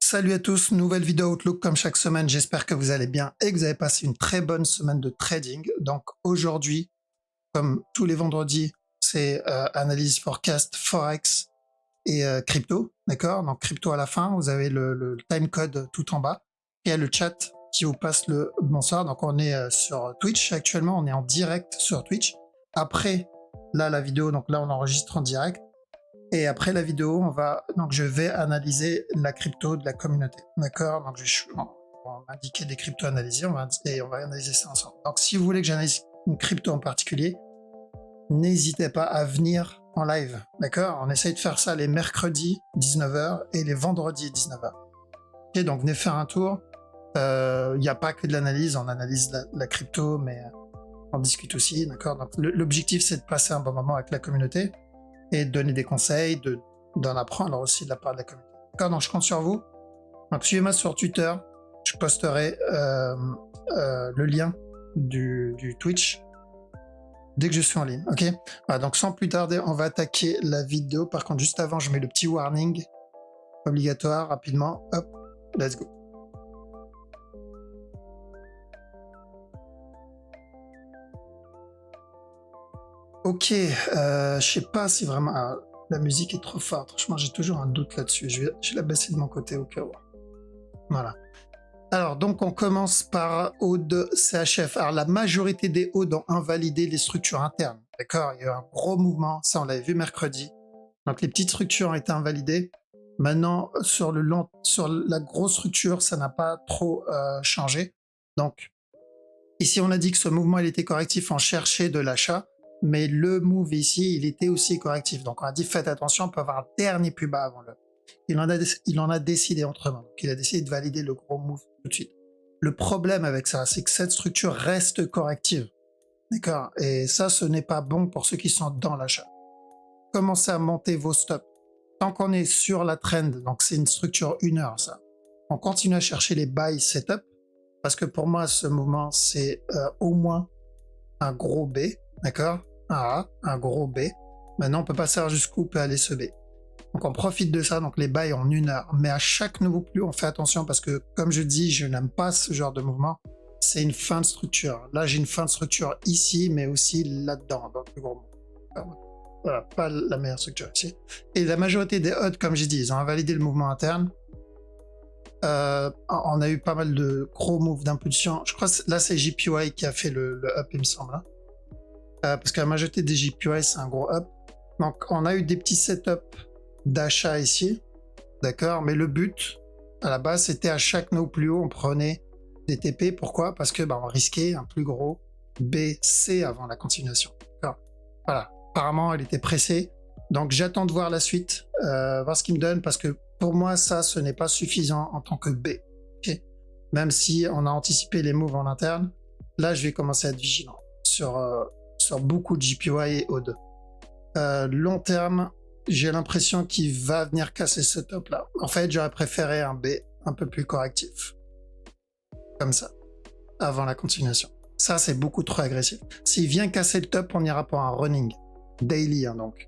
Salut à tous, nouvelle vidéo Outlook comme chaque semaine, j'espère que vous allez bien et que vous avez passé une très bonne semaine de trading. Donc aujourd'hui, comme tous les vendredis, c'est analyse, forecast, forex et crypto, d'accord? Donc crypto à la fin, vous avez le time code tout en bas et le chat qui vous passe le bonsoir. Donc on est sur Twitch actuellement, on est en direct sur Twitch. Après, là la vidéo, donc là on enregistre en direct. Et après la vidéo, je vais analyser la crypto de la communauté. D'accord? Donc, on va indiquer des cryptos analysés, on va analyser ça ensemble. Donc, si vous voulez que j'analyse une crypto en particulier, n'hésitez pas à venir en live. D'accord? On essaye de faire ça les mercredis 19h et les vendredis 19h. Ok, donc venez faire un tour. Il n'y a pas que de l'analyse, on analyse la crypto, mais on discute aussi. D'accord? Donc, l'objectif, c'est de passer un bon moment avec la communauté et de donner des conseils, d'en apprendre aussi de la part de la communauté. D'accord, donc je compte sur vous. Donc suivez-moi sur Twitter, je posterai le lien du Twitch dès que je suis en ligne. Ok, voilà, donc sans plus tarder, on va attaquer la vidéo. Par contre, juste avant, je mets le petit warning obligatoire rapidement. Hop, let's go. Ok, je sais pas si vraiment la musique est trop forte. Franchement, j'ai toujours un doute là-dessus. Je vais la baisser de mon côté au cas où. Voilà. Alors, donc, on commence par ODE CHF. Alors, la majorité des ODE ont invalidé les structures internes. D'accord? Il y a eu un gros mouvement. Ça, on l'avait vu mercredi. Donc, les petites structures ont été invalidées. Maintenant, sur la grosse structure, ça n'a pas trop changé. Donc, ici, on a dit que ce mouvement, il était correctif, on cherchait de l'achat. Mais le move ici, il était aussi correctif. Donc, on a dit, faites attention, on peut avoir un dernier plus bas avant le. Il en a décidé autrement. Donc, il a décidé de valider le gros move tout de suite. Le problème avec ça, c'est que cette structure reste corrective. D'accord? Et ça, ce n'est pas bon pour ceux qui sont dans l'achat. Commencez à monter vos stops. Tant qu'on est sur la trend, donc c'est une structure 1 heure, ça. On continue à chercher les buy setup. Parce que pour moi, ce mouvement, c'est au moins un gros B. D'accord? Un A, un gros B. Maintenant, on peut pas savoir jusqu'où peut aller ce B. Donc, on profite de ça. Donc, les bails en 1 heure. Mais à chaque nouveau plus, on fait attention parce que, comme je dis, je n'aime pas ce genre de mouvement. C'est une fin de structure. Là, j'ai une fin de structure ici, mais aussi là-dedans, dans le plus gros mouvement. Voilà, pas la meilleure structure ici. Et la majorité des odds, comme j'ai dit, ils ont invalidé le mouvement interne. On a eu pas mal de gros moves d'impulsion. Je crois que là, c'est JPY qui a fait le up, il me semble. Hein. Parce que la majorité des JPY, c'est un gros up. Donc, on a eu des petits setups d'achat ici. D'accord? Mais le but, à la base, c'était à chaque no plus haut, on prenait des TP. Pourquoi? Parce que on risquait un plus gros BC avant la continuation. Voilà. Apparemment, elle était pressée. Donc, j'attends de voir la suite, voir ce qu'il me donne, parce que pour moi, ça, ce n'est pas suffisant en tant que B. Okay? Même si on a anticipé les moves en interne, là, je vais commencer à être vigilant sur beaucoup de JPY et ODE. Long terme, j'ai l'impression qu'il va venir casser ce top là. En fait, j'aurais préféré un B un peu plus correctif. Comme ça, avant la continuation. Ça, c'est beaucoup trop agressif. S'il vient casser le top, on ira pour un running. Daily, hein, donc.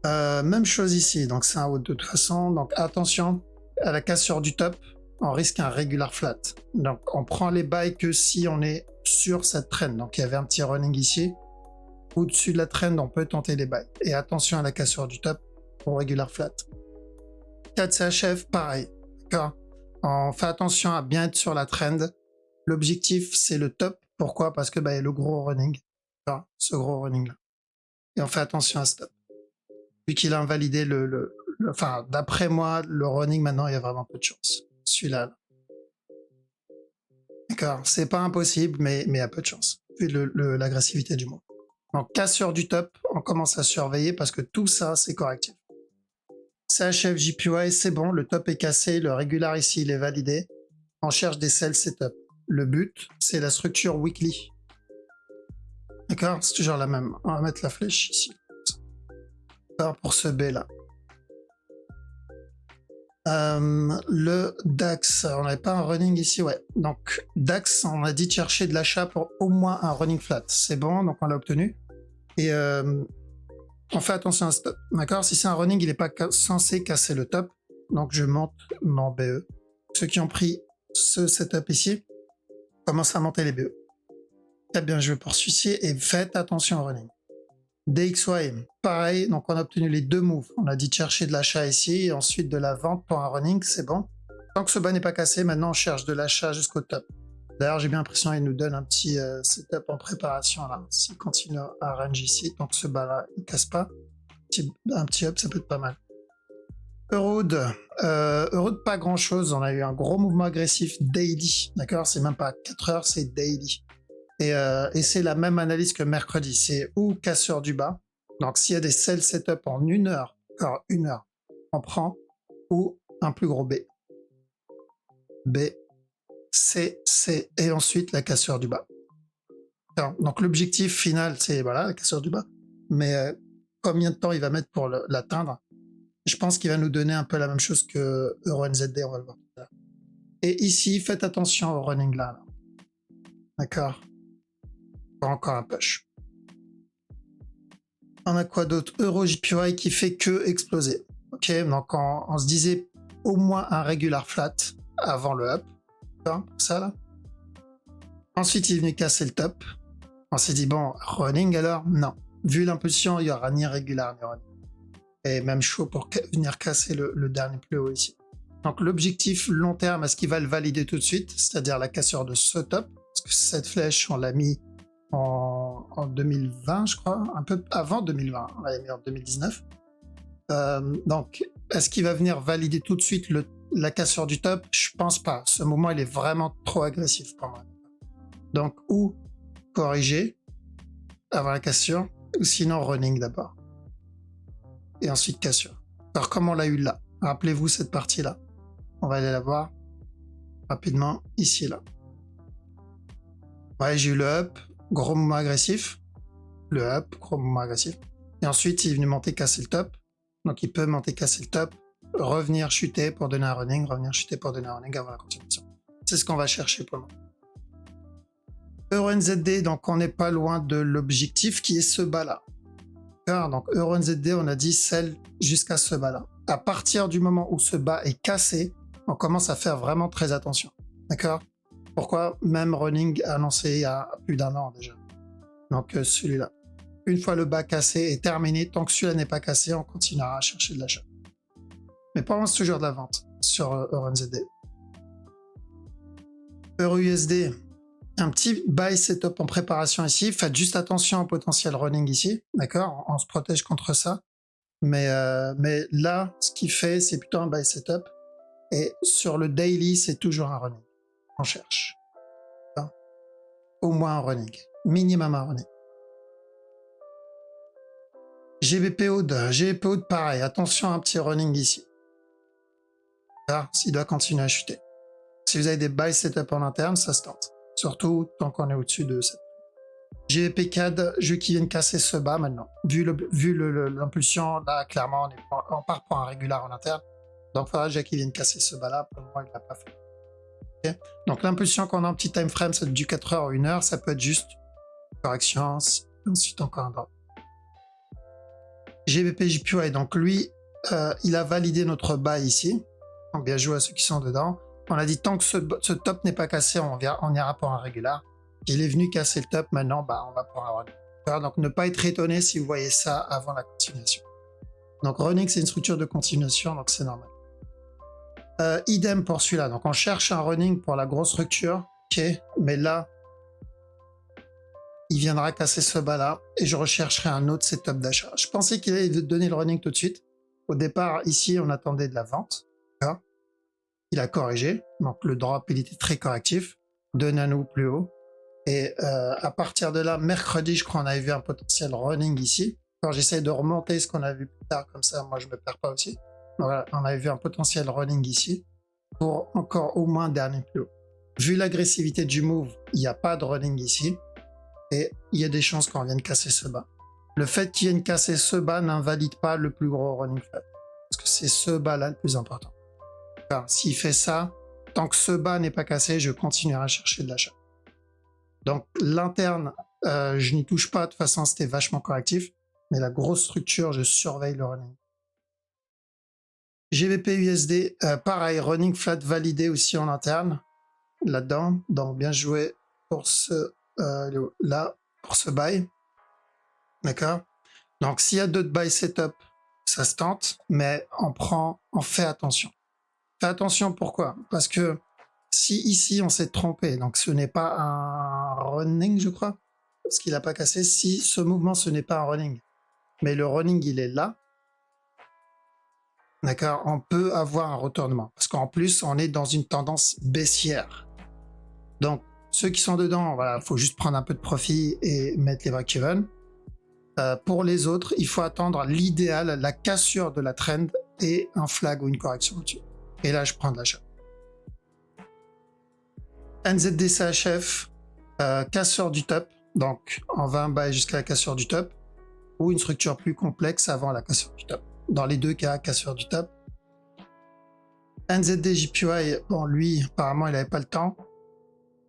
Même chose ici, donc c'est un haut de toute façon. Donc attention, à la cassure du top, on risque un regular flat. Donc on prend les buys que si on est sur cette trend. Donc il y avait un petit running ici. Au-dessus de la trend, on peut tenter les buys. Et attention à la cassure du top pour regular flat. 4 CHF, pareil. D'accord? On fait attention à bien être sur la trend. L'objectif, c'est le top. Pourquoi? Parce que il y a le gros running. Ce gros running là. Et on fait attention à ce top. Vu qu'il a invalidé enfin, d'après moi, le running, maintenant, il y a vraiment peu de chance. Celui-là. Là. D'accord? C'est pas impossible, mais il y a peu de chance. Vu l'agressivité du mot. Donc, cassure du top, on commence à surveiller parce que tout ça, c'est correctif. CHF, JPY, c'est bon, le top est cassé, le régular ici, il est validé. On cherche des sell setup. Le but, c'est la structure weekly. D'accord? C'est toujours la même. On va mettre la flèche ici. Pour ce B là. Le DAX, on n'avait pas un running ici, ouais. Donc DAX, on a dit de chercher de l'achat pour au moins un running flat. C'est bon, donc on l'a obtenu. Et on fait attention à ce top. D'accord? Si c'est un running, il n'est pas censé casser le top. donc je monte mon BE. Ceux qui ont pris ce setup ici, commencent à monter les BE. Très bien joué pour celui-ci et faites attention au running. DXY, pareil, donc on a obtenu les deux moves. On a dit de chercher de l'achat ici et ensuite de la vente pour un running, c'est bon. Tant que ce bas n'est pas cassé, maintenant on cherche de l'achat jusqu'au top. D'ailleurs, j'ai bien l'impression qu'il nous donne un petit setup en préparation là. S'il continue à range ici, tant que ce bas là ne casse pas, un petit up, ça peut être pas mal. Eurood, pas grand chose. On a eu un gros mouvement agressif daily, d'accord? C'est même pas 4 heures, c'est daily. Et c'est la même analyse que mercredi. C'est ou casseur du bas. Donc s'il y a des sell setup en 1 heure, encore 1 heure, on prend, ou un plus gros B. B, C, C, et ensuite la cassure du bas. Alors, donc l'objectif final, c'est voilà, la cassure du bas. Mais combien de temps il va mettre pour l'atteindre? Je pense qu'il va nous donner un peu la même chose que EuroNZD, on va le voir tout à l'heure. Et ici, faites attention au running là. D'accord? Encore un push. On a quoi d'autre? EuroJPY qui fait que exploser. Ok, donc on se disait au moins un regular flat avant le up. Ça là. Ensuite, il est venu casser le top. On s'est dit, bon, running alors? Non. Vu l'impulsion, il n'y aura ni regular ni running. Et même chaud pour venir casser le dernier plus haut ici. Donc l'objectif long terme, est-ce qu'il va le valider tout de suite? C'est-à-dire la cassure de ce top. Parce que cette flèche, on l'a mis en 2020, je crois. Un peu avant 2020. On l'avait mis en 2019. Donc, est-ce qu'il va venir valider tout de suite la cassure du top? Je pense pas. Ce moment, il est vraiment trop agressif pour moi. Donc, ou corriger avant la cassure, ou sinon running d'abord. Et ensuite cassure. Alors, comme on l'a eu là, rappelez-vous cette partie-là. On va aller la voir rapidement, ici, là. Ouais, j'ai eu le up, gros mouvement agressif. Le up, gros mouvement agressif. Et ensuite, il est venu monter, casser le top. Donc, il peut monter, casser le top, revenir chuter pour donner un running, revenir chuter pour donner un running avant la continuation. C'est ce qu'on va chercher pour le moment. EuroNZD, donc on n'est pas loin de l'objectif qui est ce bas-là. Donc EuroNZD, on a dit sell jusqu'à ce bas-là. À partir du moment où ce bas est cassé, on commence à faire vraiment très attention. D'accord? Pourquoi? Même running annoncé il y a plus d'1 an déjà. Donc celui-là. Une fois le bas cassé est terminé, tant que celui-là n'est pas cassé, on continuera à chercher de l'achat. Mais pour moi, c'est toujours de la vente sur EuroNZD. EuroUSD, un petit buy setup en préparation ici. Faites juste attention au potentiel running ici. D'accord? On se protège contre ça. Mais là, ce qu'il fait, c'est plutôt un buy setup. Et sur le daily, c'est toujours un running. On cherche. Hein? Au moins un running. Minimum un running. GBPOD, pareil. Attention à un petit running ici. Là, s'il doit continuer à chuter. Si vous avez des buy setup en interne, ça se tente. Surtout tant qu'on est au-dessus de ça. GBP CAD, je qui viennent casser ce bas maintenant. Vu l'impulsion, là, clairement, on part pour un régular en interne. Donc, il faudra déjà qu'il vienne casser ce bas-là. Pour le moment, il ne l'a pas fait. Okay. Donc, l'impulsion qu'on a en petit time frame, c'est du 4 heures ou 1 heure. Ça peut être juste correction. Ensuite, encore un drop. GBP JPY, donc lui, il a validé notre bas ici. Donc, bien joué à ceux qui sont dedans. On a dit tant que ce top n'est pas cassé, on ira pour un régular. Il est venu casser le top, maintenant on va pour un running. Donc ne pas être étonné si vous voyez ça avant la continuation. Donc running, c'est une structure de continuation, donc c'est normal. Idem pour celui-là. Donc on cherche un running pour la grosse structure, ok, mais là, il viendra casser ce bas-là et je rechercherai un autre setup d'achat. Je pensais qu'il allait donner le running tout de suite. Au départ, ici, on attendait de la vente. Il a corrigé, donc le drop il était très correctif, 2 nanos plus haut. Et à partir de là, mercredi, je crois, on avait vu un potentiel running ici. Alors j'essaie de remonter ce qu'on a vu plus tard, comme ça, moi je me perds pas aussi. Donc, voilà, on avait vu un potentiel running ici pour encore au moins dernier plus haut. Vu l'agressivité du move, il n'y a pas de running ici et il y a des chances qu'on vienne casser ce bas. Le fait qu'il vienne casser ce bas n'invalide pas le plus gros running flat parce que c'est ce bas là le plus important. S'il fait ça, tant que ce bas n'est pas cassé, je continuerai à chercher de l'achat. Donc l'interne, je n'y touche pas, de toute façon c'était vachement correctif, mais la grosse structure, je surveille le running. GBP USD, pareil, running flat validé aussi en interne, là-dedans. Donc, bien joué pour ce, là, pour ce buy. D'accord? Donc, s'il y a d'autres buy setup, ça se tente, mais on fait attention. Fais attention, pourquoi? Parce que si ici, on s'est trompé, donc ce n'est pas un running, je crois, parce qu'il n'a pas cassé, si ce mouvement, ce n'est pas un running, mais le running, il est là, d'accord, on peut avoir un retournement, parce qu'en plus, on est dans une tendance baissière. Donc, ceux qui sont dedans, voilà, faut juste prendre un peu de profit et mettre les break-even. Pour les autres, il faut attendre l'idéal, la cassure de la trend et un flag ou une correction au-dessus. Et là, je prends de l'achat. NZD-CHF, cassure du top, donc on va buy jusqu'à la cassure du top, ou une structure plus complexe avant la cassure du top. Dans les deux cas, cassure du top. NZD-JPY, bon, lui, apparemment, il n'avait pas le temps.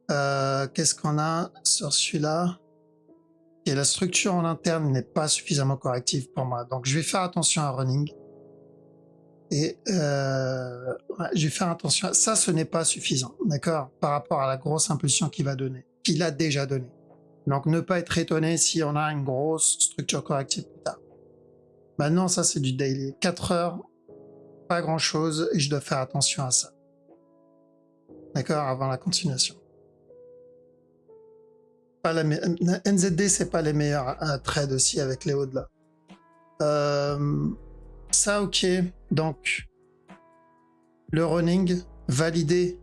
Qu'est-ce qu'on a sur celui-là? Et la structure en interne n'est pas suffisamment corrective pour moi. Donc, je vais faire attention à running. Et ouais, je vais faire attention. Ça, ce n'est pas suffisant, d'accord? Par rapport à la grosse impulsion qu'il va donner, qu'il a déjà donné. Donc, ne pas être étonné si on a une grosse structure corrective plus tard. Maintenant, ça, c'est du daily. 4 heures, pas grand-chose, et je dois faire attention à ça. D'accord? Avant la continuation. Pas la NZD, c'est pas les meilleurs trades aussi avec les hauts de là. Ça, ok. Donc, le running validé.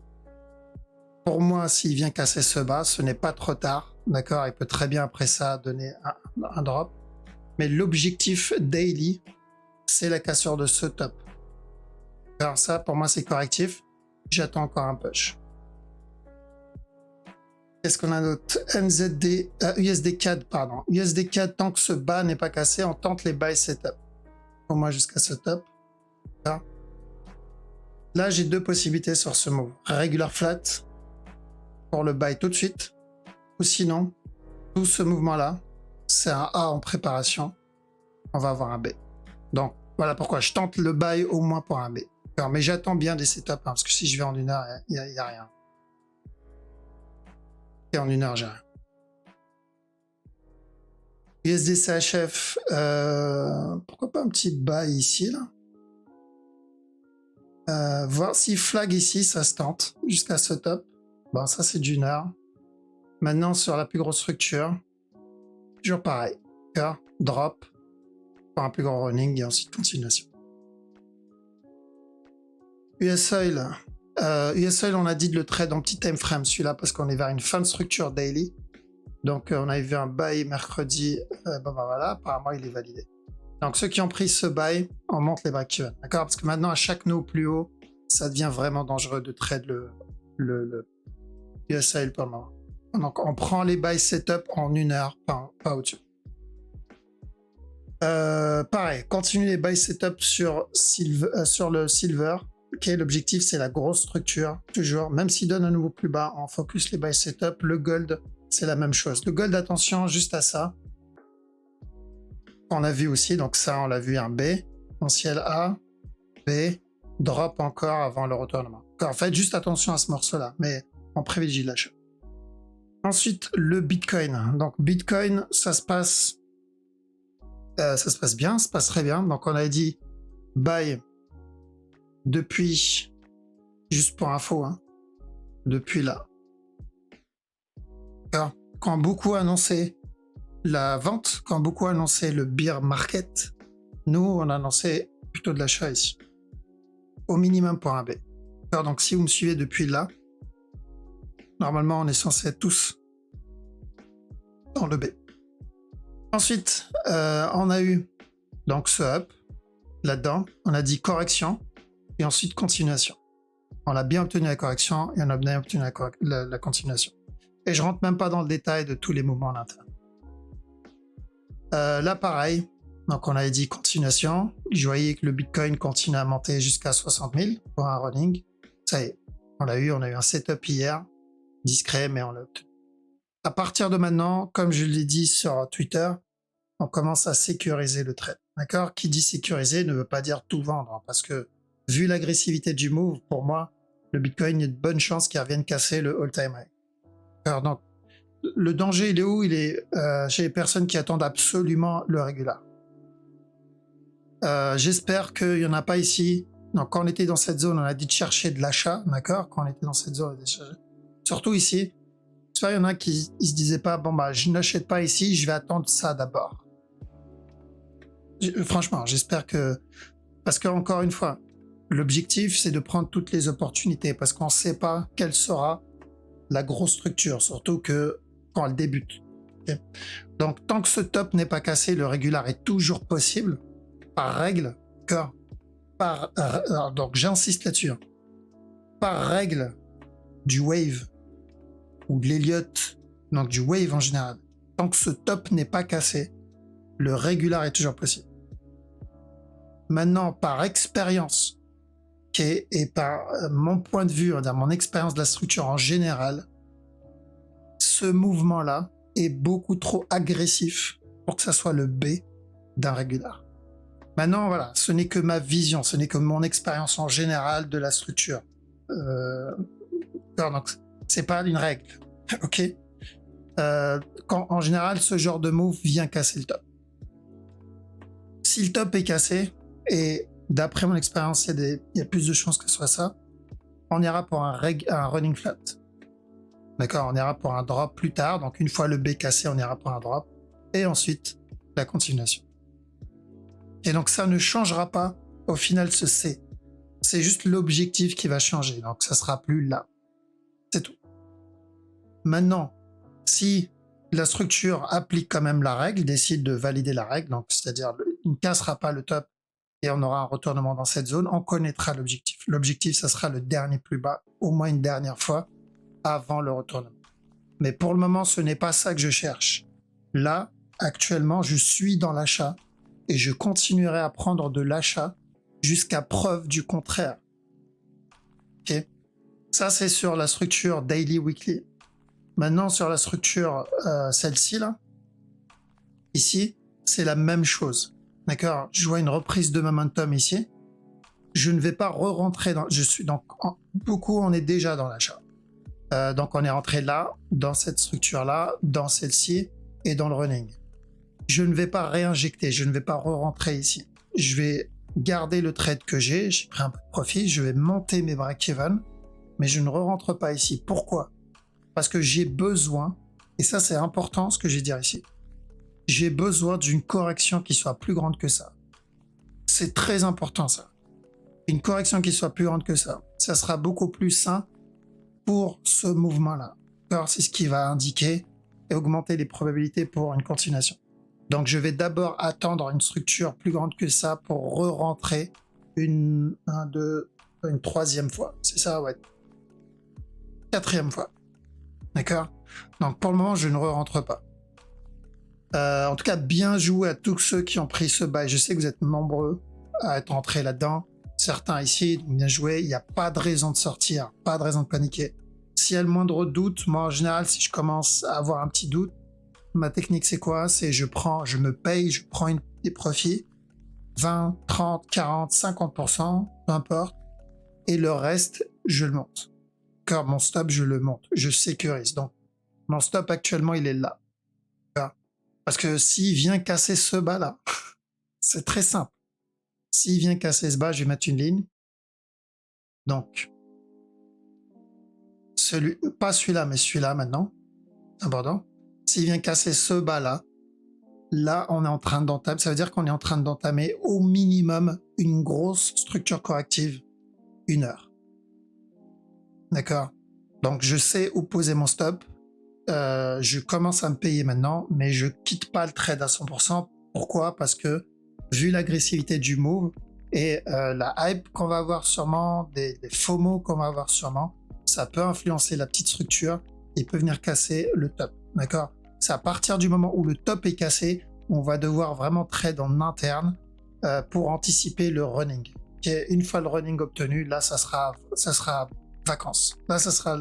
Pour moi, s'il vient casser ce bas, ce n'est pas trop tard. D'accord? Il peut très bien après ça donner un drop. Mais l'objectif daily, c'est la cassure de ce top. Alors ça, pour moi, c'est correctif. J'attends encore un push. Qu'est-ce qu'on a d'autre? NZD, USD CAD, pardon. USD CAD, tant que ce bas n'est pas cassé, on tente les buy setup. Pour moi, jusqu'à ce top. Là, j'ai deux possibilités sur ce move. Regular flat pour le buy tout de suite. Ou sinon, tout ce mouvement-là, c'est un A en préparation. On va avoir un B. Donc, voilà pourquoi je tente le buy au moins pour un B. Alors, mais j'attends bien des setups, hein, parce que si je vais en une heure, il n'y a rien. Et en une heure, j'ai rien. USD CHF, pourquoi pas un petit buy ici, là? Voir si flag ici, ça se tente jusqu'à ce top. Bon, ça, c'est d'une heure. Maintenant, sur la plus grosse structure, toujours pareil. Drop pour un plus grand running et ensuite continuation. US Oil. US Oil, on a dit de le trade en petit time frame, celui-là, parce qu'on est vers une fin de structure daily. Donc, on avait vu un buy mercredi. Bon, ben voilà, apparemment, il est validé. Donc, ceux qui ont pris ce buy, on monte les break-even. D'accord? Parce que maintenant, à chaque nœud plus haut, ça devient vraiment dangereux de trade le US Oil pour le moment. Donc, on prend les buy setup en une heure, pas au-dessus. Pareil, continue les buy setup sur le silver. Ok, l'objectif, c'est la grosse structure, toujours. Même s'il donne un nouveau plus bas, on focus les buy setup. Le gold, c'est la même chose. Le gold, attention juste à ça. On a vu aussi, donc ça, on l'a vu, un B. Potentiel A, B, drop encore avant le retournement. En fait, juste attention à ce morceau-là, mais on privilégie l'achat. Ensuite, le Bitcoin. Donc, Bitcoin, ça se passe bien, ça se passe très bien. Donc, on avait dit buy depuis, juste pour info, hein, depuis là. Alors, quand beaucoup annonçaient la vente, quand beaucoup annonçaient le bear market, nous, on annonçait plutôt de l'achat ici. Au minimum pour un B. Alors, donc, si vous me suivez depuis là, normalement, on est censé être tous dans le B. Ensuite, on a eu donc ce up. Là-dedans, on a dit correction et ensuite continuation. On a bien obtenu la correction et on a bien obtenu la continuation. Et je rentre même pas dans le détail de tous les mouvements en interne. Là, pareil. Donc, on avait dit continuation. Je voyais que le Bitcoin continue à monter jusqu'à 60 000 pour un running. Ça y est, on a eu un setup hier, discret, mais on l'a obtenu. À partir de maintenant, comme je l'ai dit sur Twitter, on commence à sécuriser le trade. D'accord? Qui dit sécuriser ne veut pas dire tout vendre, hein, parce que vu l'agressivité du move, pour moi, le Bitcoin, il y a de bonnes chances qu'il revienne casser le all-time high. Alors donc, le danger, il est où? Il est chez les personnes qui attendent absolument le régular. J'espère qu'il n'y en a pas ici. Donc, quand on était dans cette zone, on a dit de chercher de l'achat, d'accord? Quand on était dans cette zone, on a dit de chercher. Surtout ici, il y en a qui se disaient pas, bon bah, je n'achète pas ici, je vais attendre ça d'abord. Franchement, j'espère que... Parce que, encore une fois, l'objectif, c'est de prendre toutes les opportunités, parce qu'on ne sait pas quelle sera la grosse structure, surtout que quand elle débute. Okay. Donc, tant que ce top n'est pas cassé, le régular est toujours possible, par règle, donc j'insiste là-dessus, hein. Par règle du wave ou de l'Elliott, donc du wave en général, tant que ce top n'est pas cassé, le régular est toujours possible. Maintenant, par expérience, et par mon point de vue, mon expérience de la structure en général, ce mouvement-là est beaucoup trop agressif pour que ça soit le B d'un régular. Maintenant, voilà, ce n'est que ma vision, ce n'est que mon expérience en général de la structure. Donc, c'est pas une règle, ok? Quand en général, ce genre de move vient casser le top. Si le top est cassé, et d'après mon expérience, il y a plus de chances que ce soit ça, on ira pour un running flat. D'accord, on ira pour un drop plus tard. Donc, une fois le B cassé, on ira pour un drop. Et ensuite, la continuation. Et donc, ça ne changera pas au final ce C. C'est juste l'objectif qui va changer. Donc, ça sera plus là. C'est tout. Maintenant, si la structure applique quand même la règle, décide de valider la règle, donc c'est-à-dire il ne cassera pas le top et on aura un retournement dans cette zone, on connaîtra l'objectif. L'objectif, ça sera le dernier plus bas, au moins une dernière fois, avant le retournement. Mais pour le moment, ce n'est pas ça que je cherche. Là, actuellement, je suis dans l'achat et je continuerai à prendre de l'achat jusqu'à preuve du contraire. Ok ? Ça, c'est sur la structure daily, weekly. Maintenant, sur la structure, celle-ci, là, ici, c'est la même chose. D'accord ? Je vois une reprise de momentum ici. Je ne vais pas re-rentrer dans... Je suis donc... Beaucoup, on est déjà dans l'achat. Donc, on est rentré là, dans cette structure-là, dans celle-ci et dans le running. Je ne vais pas réinjecter, je ne vais pas re-rentrer ici. Je vais garder le trade que j'ai pris un peu de profit, je vais monter mes break-even, mais je ne re-rentre pas ici. Pourquoi ? Parce que j'ai besoin, et ça c'est important ce que je vais dire ici, j'ai besoin d'une correction qui soit plus grande que ça. C'est très important ça. Une correction qui soit plus grande que ça. Ça sera beaucoup plus sain pour ce mouvement-là. C'est ce qui va indiquer et augmenter les probabilités pour une continuation. Donc je vais d'abord attendre une structure plus grande que ça pour re-rentrer une troisième fois. C'est ça, ouais. Quatrième fois. D'accord ? Donc pour le moment, je ne re-rentre pas. En tout cas, bien joué à tous ceux qui ont pris ce bail. Je sais que vous êtes nombreux à être entrés là-dedans. Certains ici, bien joué. Il n'y a pas de raison de sortir, pas de raison de paniquer. S'il y a le moindre doute, moi en général, si je commence à avoir un petit doute, ma technique c'est quoi ? C'est je me paye, je prends des profits, 20, 30, 40, 50%, peu importe, et le reste, je le monte. Car mon stop, je le monte, je sécurise. Donc, mon stop actuellement, il est là. Parce que s'il vient casser ce bas-là, c'est très simple. S'il vient casser ce bas, je vais mettre une ligne. Donc, pas celui-là, mais celui-là maintenant. Important. S'il vient casser ce bas-là, là, on est en train d'entamer. Ça veut dire qu'on est en train d'entamer au minimum une grosse structure corrective, 1 heure. D'accord ? Donc, je sais où poser mon stop. Je commence à me payer maintenant, mais je quitte pas le trade à 100%. Pourquoi ? Parce que, vu l'agressivité du move et la hype qu'on va avoir sûrement, des FOMO qu'on va avoir sûrement, ça peut influencer la petite structure et peut venir casser le top. D'accord ? C'est à partir du moment où le top est cassé, on va devoir vraiment trade en interne pour anticiper le running. Okay, une fois le running obtenu, là, ça sera vacances. Là, ça sera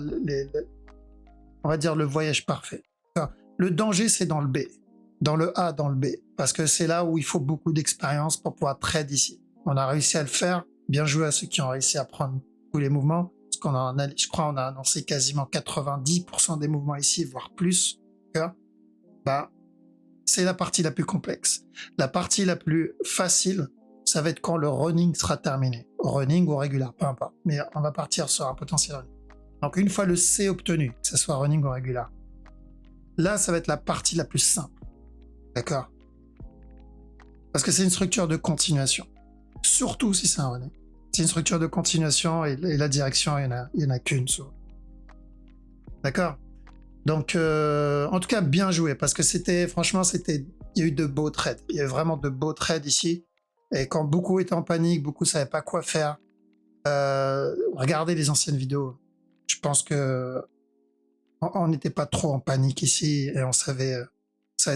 on va dire le voyage parfait. Alors, le danger, c'est dans le B, dans le A, dans le B, parce que c'est là où il faut beaucoup d'expérience pour pouvoir trade ici. On a réussi à le faire Bien joué à ceux qui ont réussi à prendre tous les mouvements. Parce qu'on a, je crois, on a annoncé quasiment 90% des mouvements ici, voire plus. Bah, c'est la partie la plus complexe. La partie la plus facile, ça va être quand le running sera terminé. Running ou régulier, peu importe. Mais on va partir sur un potentiel running. Donc une fois le C obtenu, que ce soit running ou régulier, là, ça va être la partie la plus simple. D'accord? Parce que c'est une structure de continuation. Surtout si c'est un running. C'est une structure de continuation et la direction, il y en a qu'une. D'accord? Donc, en tout cas, bien joué, parce que franchement, il y a eu de beaux trades. Il y a eu vraiment de beaux trades ici. Et quand beaucoup étaient en panique, beaucoup ne savaient pas quoi faire, regardez les anciennes vidéos. Je pense que on n'était pas trop en panique ici et on savait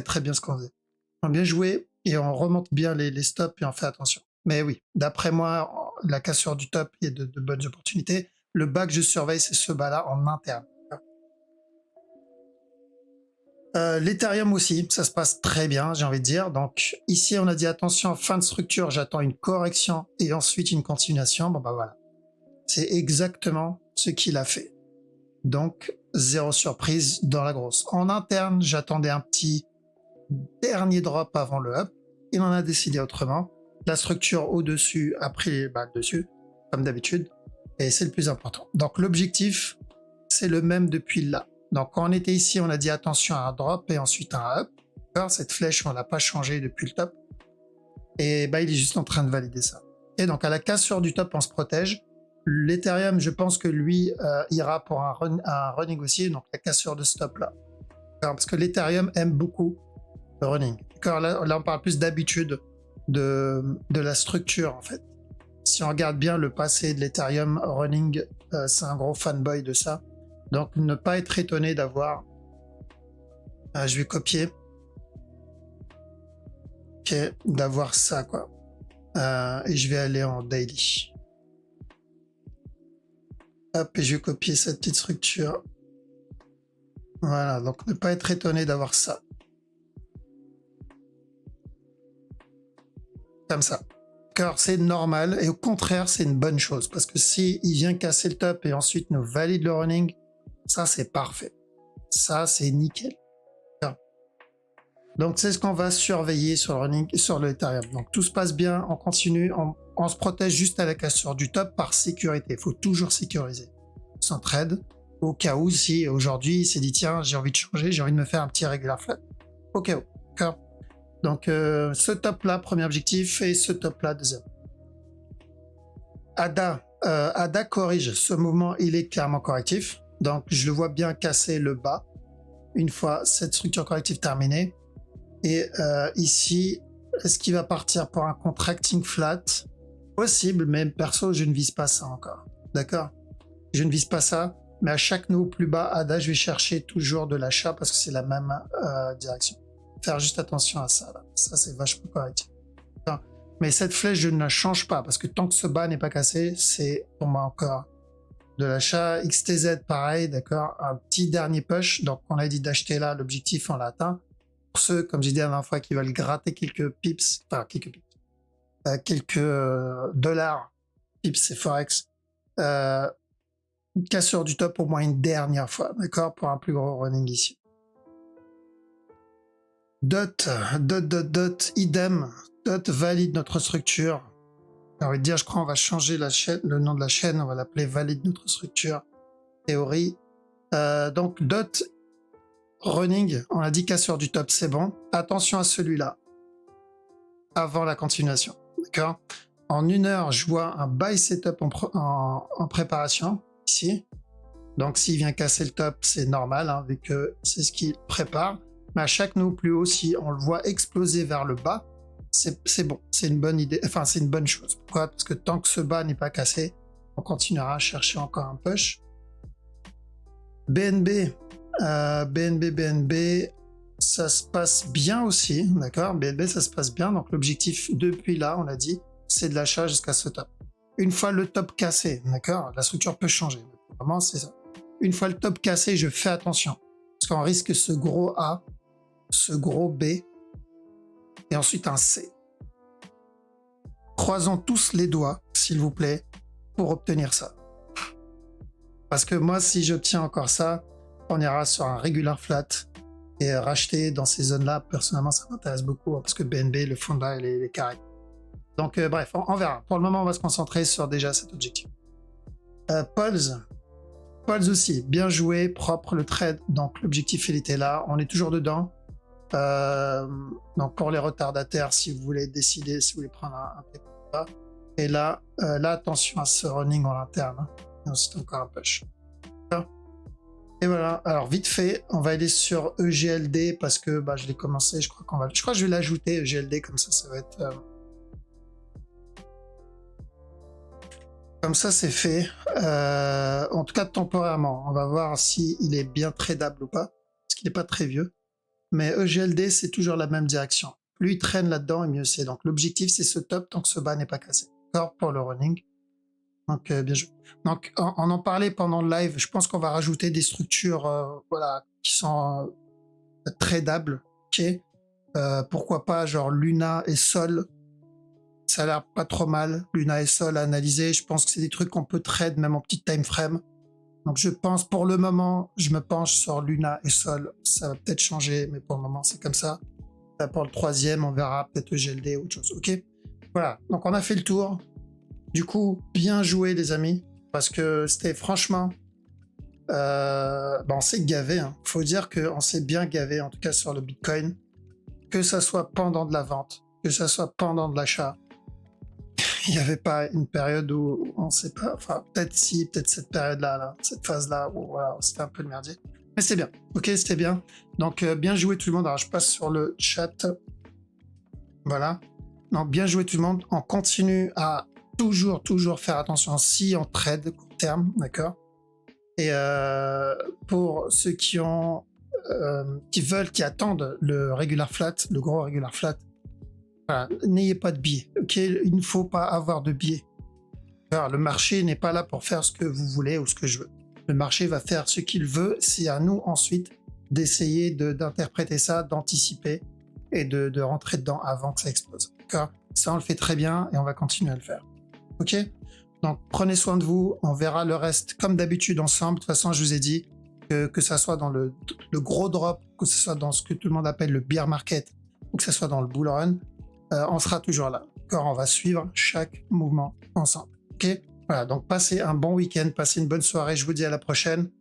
très bien ce qu'on faisait. On a bien joué et on remonte bien les stops et on fait attention. Mais oui, d'après moi, la cassure du top, il y a de bonnes opportunités. Le bas que je surveille, c'est ce bas-là en interne. L'Ethereum aussi, ça se passe très bien, j'ai envie de dire. Donc ici, on a dit attention, fin de structure, j'attends une correction et ensuite une continuation. Bon bah voilà, c'est exactement ce qu'il a fait. Donc zéro surprise dans la grosse. En interne, j'attendais un petit dernier drop avant le up. Il en a décidé autrement. La structure au-dessus a pris le dessus, comme d'habitude, et c'est le plus important. Donc l'objectif, c'est le même depuis là. Donc quand on était ici, on a dit attention à un drop et ensuite un up. Cette flèche, on l'a pas changé depuis le top. Et il est juste en train de valider ça. Et donc à la cassure du top, on se protège. L'Ethereum, je pense que lui ira pour un renégocier, donc la cassure de stop là. Parce que l'Ethereum aime beaucoup le running. Là, on parle plus d'habitude de la structure en fait. Si on regarde bien le passé de l'Ethereum, running, c'est un gros fanboy de ça. Donc ne pas être étonné d'avoir... je vais copier. Ok, d'avoir ça quoi. Et je vais aller en daily. Hop, et je vais copier cette petite structure. Voilà, donc ne pas être étonné d'avoir ça. Comme ça. Car c'est normal et au contraire, c'est une bonne chose. Parce que si il vient casser le top et ensuite nous valide le running, ça c'est parfait. Ça c'est nickel. Donc c'est ce qu'on va surveiller sur le running, sur le Ethereum. Donc tout se passe bien, on continue, on se protège juste à la cassure du top par sécurité. Il faut toujours sécuriser son trade au cas où si aujourd'hui il s'est dit tiens j'ai envie de changer, j'ai envie de me faire un petit regular flat. Au cas où. D'accord. Donc ce top là, premier objectif, et ce top là, deuxième. ADA corrige ce mouvement, il est clairement correctif. Donc je le vois bien casser le bas une fois cette structure corrective terminée. Et ici, est-ce qu'il va partir pour un contracting flat? Possible, mais perso, je ne vise pas ça encore. D'accord? Je ne vise pas ça, mais à chaque nouveau plus bas, ADA, je vais chercher toujours de l'achat parce que c'est la même direction. Faire juste attention à ça. Là. Ça, c'est vachement correct. Mais cette flèche, je ne la change pas parce que tant que ce bas n'est pas cassé, c'est pour moi encore de l'achat. XTZ, pareil, d'accord? Un petit dernier push. Donc, on a dit d'acheter là, l'objectif, on l'a atteint. Pour ceux, comme j'ai dit la dernière fois, qui veulent gratter quelques pips, quelques dollars, pips et forex, une cassure du top au moins une dernière fois, d'accord, pour un plus gros running ici. Dot, idem, Dot valide notre structure. J'ai envie de dire, je crois, on va changer la chaîne, le nom de la chaîne, on va l'appeler valide notre structure théorie. Donc Dot running, on a dit cassure du top, c'est bon. Attention à celui-là avant la continuation, d'accord. En 1 heure, je vois un buy setup en préparation ici. Donc s'il vient casser le top, c'est normal, hein, vu que c'est ce qu'il prépare. Mais à chaque nouveau plus haut, si on le voit exploser vers le bas, c'est bon, c'est une bonne idée, enfin c'est une bonne chose. Pourquoi? Parce que tant que ce bas n'est pas cassé, on continuera à chercher encore un push. BNB, ça se passe bien aussi, d'accord. BNB, ça se passe bien, donc l'objectif depuis là, on l'a dit, c'est de l'achat jusqu'à ce top. Une fois le top cassé, d'accord, la structure peut changer, vraiment c'est ça. Une fois le top cassé, je fais attention, parce qu'on risque ce gros A, ce gros B, et ensuite un C. croisons tous les doigts, s'il vous plaît, pour obtenir ça. Parce que moi, si j'obtiens encore ça, on ira sur un regular flat et racheter dans ces zones-là. Personnellement, ça m'intéresse beaucoup parce que BNB, le Fonda et les carrés. Donc, bref, on verra. Pour le moment, on va se concentrer sur déjà cet objectif. Pulse aussi, bien joué, propre le trade. Donc, l'objectif, il était là. On est toujours dedans. Donc, pour les retardataires, si vous voulez décider, si vous voulez prendre un peu. Et là, attention à ce running en interne. Hein. C'est encore un push. Et voilà. Alors, vite fait, on va aller sur EGLD parce que je l'ai commencé. Je crois que je vais l'ajouter, EGLD, comme ça va être. Comme ça, c'est fait. En tout cas, temporairement. On va voir si il est bien tradable ou pas. Parce qu'il n'est pas très vieux. Mais EGLD, c'est toujours la même direction. Plus il traîne là-dedans, et mieux c'est. Donc, l'objectif, c'est ce top tant que ce bas n'est pas cassé. D'accord, pour le running. Donc, bien joué. Donc, on en parlait pendant le live. Je pense qu'on va rajouter des structures qui sont tradables. Ok. Pourquoi pas, genre Luna et Sol. Ça a l'air pas trop mal. Luna et Sol à analyser. Je pense que c'est des trucs qu'on peut trade même en petit time frame. Donc je pense pour le moment, je me penche sur Luna et Sol. Ça va peut-être changer, mais pour le moment, c'est comme ça. Pour le troisième, on verra peut-être EGLD ou autre chose. Ok. Voilà. Donc on a fait le tour. Du coup, bien joué les amis. Parce que c'était franchement... on s'est gavé. Hein. Faut dire qu'on s'est bien gavé, en tout cas sur le Bitcoin. Que ça soit pendant de la vente, que ça soit pendant de l'achat. Il n'y avait pas une période où on ne sait pas, enfin peut-être cette période-là, cette phase-là, où voilà, c'était un peu le merdier. Mais c'est bien, ok, c'était bien. Donc bien joué tout le monde. Alors je passe sur le chat. Voilà. Donc bien joué tout le monde. On continue à toujours faire attention si on trade court terme, d'accord. Et pour ceux qui attendent le regular flat, le gros regular flat, voilà, n'ayez pas de biais, ok. Il ne faut pas avoir de biais. Alors, le marché n'est pas là pour faire ce que vous voulez ou ce que je veux. Le marché va faire ce qu'il veut. C'est à nous ensuite d'essayer d'interpréter ça, d'anticiper et de rentrer dedans avant que ça explose. D'accord. Ça, on le fait très bien et on va continuer à le faire. Ok. Donc, prenez soin de vous. On verra le reste comme d'habitude ensemble. De toute façon, je vous ai dit que ça soit dans le gros drop, que ce soit dans ce que tout le monde appelle le bear market ou que ce soit dans le bull run. On sera toujours là. D'accord, on va suivre chaque mouvement ensemble. Ok. Voilà, donc passez un bon week-end, passez une bonne soirée. Je vous dis à la prochaine.